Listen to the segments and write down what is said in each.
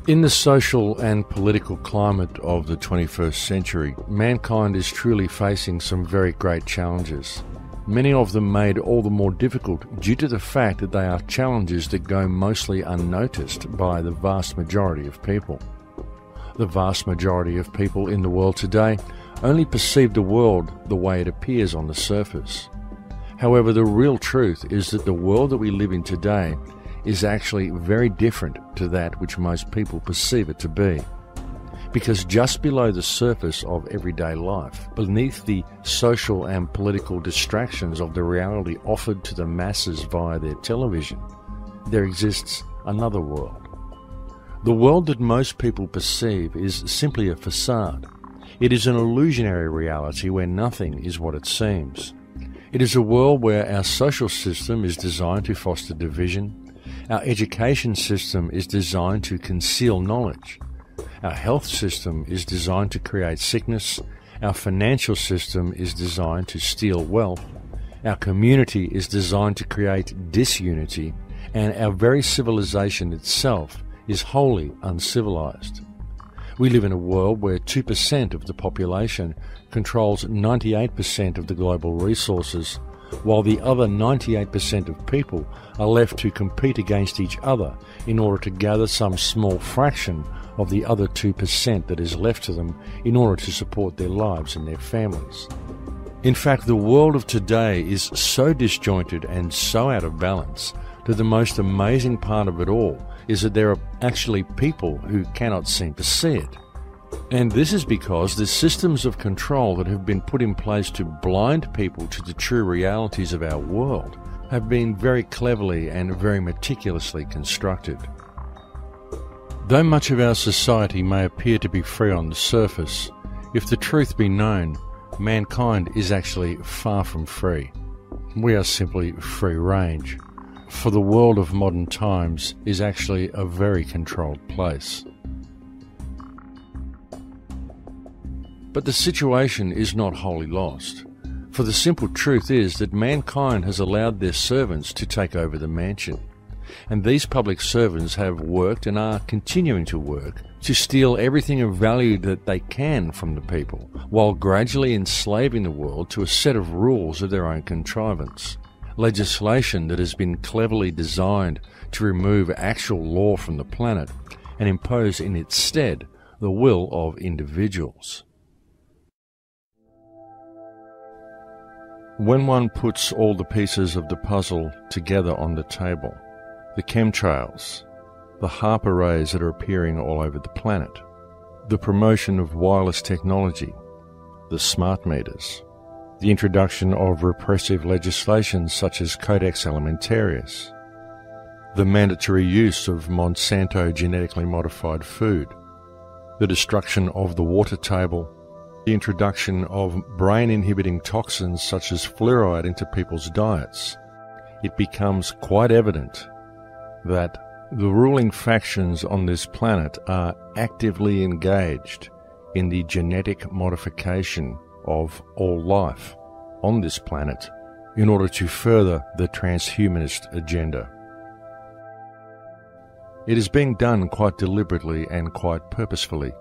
In the social and political climate of the 21st century, mankind is truly facing some very great challenges. Many of them made all the more difficult due to the fact that they are challenges that go mostly unnoticed by the vast majority of people. The vast majority of people in the world today only perceive the world the way it appears on the surface. However, the real truth is that the world that we live in today is actually very different to that which most people perceive it to be. Because just below the surface of everyday life, beneath the social and political distractions of the reality offered to the masses via their television, there exists another world. The world that most people perceive is simply a facade. It is an illusionary reality where nothing is what it seems. It is a world where our social system is designed to foster division. Our education system is designed to conceal knowledge. Our health system is designed to create sickness. Our financial system is designed to steal wealth. Our community is designed to create disunity. And our very civilization itself is wholly uncivilized. We live in a world where 2% of the population controls 98% of the global resources, while the other 98% of people are left to compete against each other in order to gather some small fraction of the other 2% that is left to them in order to support their lives and their families. In fact, the world of today is so disjointed and so out of balance that the most amazing part of it all is that there are actually people who cannot seem to see it. And this is because the systems of control that have been put in place to blind people to the true realities of our world have been very cleverly and very meticulously constructed. Though much of our society may appear to be free on the surface, if the truth be known, mankind is actually far from free. We are simply free range, for the world of modern times is actually a very controlled place. But the situation is not wholly lost, for the simple truth is that mankind has allowed their servants to take over the mansion, and these public servants have worked and are continuing to work to steal everything of value that they can from the people, while gradually enslaving the world to a set of rules of their own contrivance. Legislation that has been cleverly designed to remove actual law from the planet and impose in its stead the will of individuals. When one puts all the pieces of the puzzle together on the table, the chemtrails, the HAARP arrays that are appearing all over the planet, the promotion of wireless technology, the smart meters, the introduction of repressive legislation such as Codex Alimentarius, the mandatory use of Monsanto genetically modified food, the destruction of the water table, the introduction of brain-inhibiting toxins such as fluoride into people's diets, it becomes quite evident that the ruling factions on this planet are actively engaged in the genetic modification of all life on this planet in order to further the transhumanist agenda. It is being done quite deliberately and quite purposefully,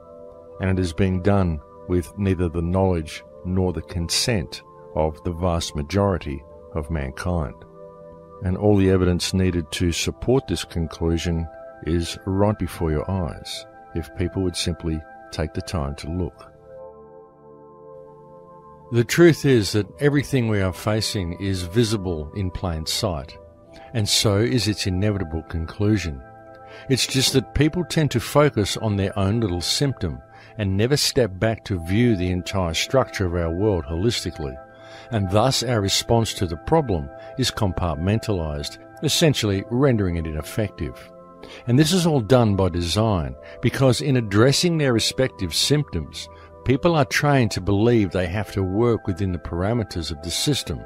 and it is being done with neither the knowledge nor the consent of the vast majority of mankind. And all the evidence needed to support this conclusion is right before your eyes, if people would simply take the time to look. The truth is that everything we are facing is visible in plain sight, and so is its inevitable conclusion. It's just that people tend to focus on their own little symptom and never step back to view the entire structure of our world holistically, and thus our response to the problem is compartmentalized, essentially rendering it ineffective. And this is all done by design, because in addressing their respective symptoms, people are trained to believe they have to work within the parameters of the system,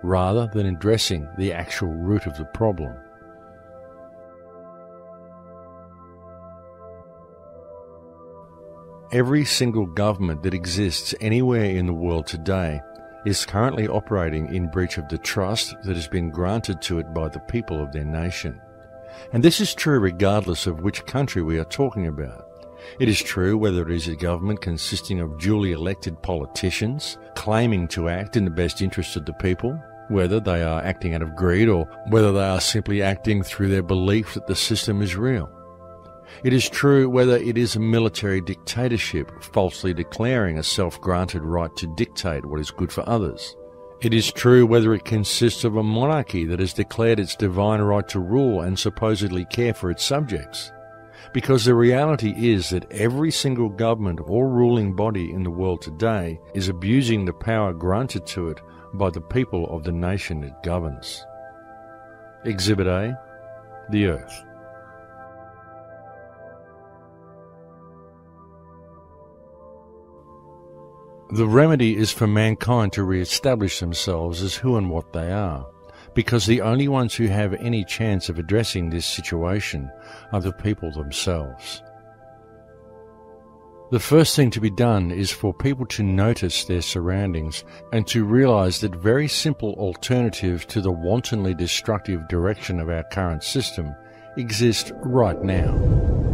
rather than addressing the actual root of the problem. Every single government that exists anywhere in the world today is currently operating in breach of the trust that has been granted to it by the people of their nation. And this is true regardless of which country we are talking about. It is true whether it is a government consisting of duly elected politicians claiming to act in the best interest of the people, whether they are acting out of greed or whether they are simply acting through their belief that the system is real. It is true whether it is a military dictatorship falsely declaring a self-granted right to dictate what is good for others. It is true whether it consists of a monarchy that has declared its divine right to rule and supposedly care for its subjects. Because the reality is that every single government or ruling body in the world today is abusing the power granted to it by the people of the nation it governs. Exhibit A, the Earth. The remedy is for mankind to re-establish themselves as who and what they are, because the only ones who have any chance of addressing this situation are the people themselves. The first thing to be done is for people to notice their surroundings and to realize that very simple alternatives to the wantonly destructive direction of our current system exist right now.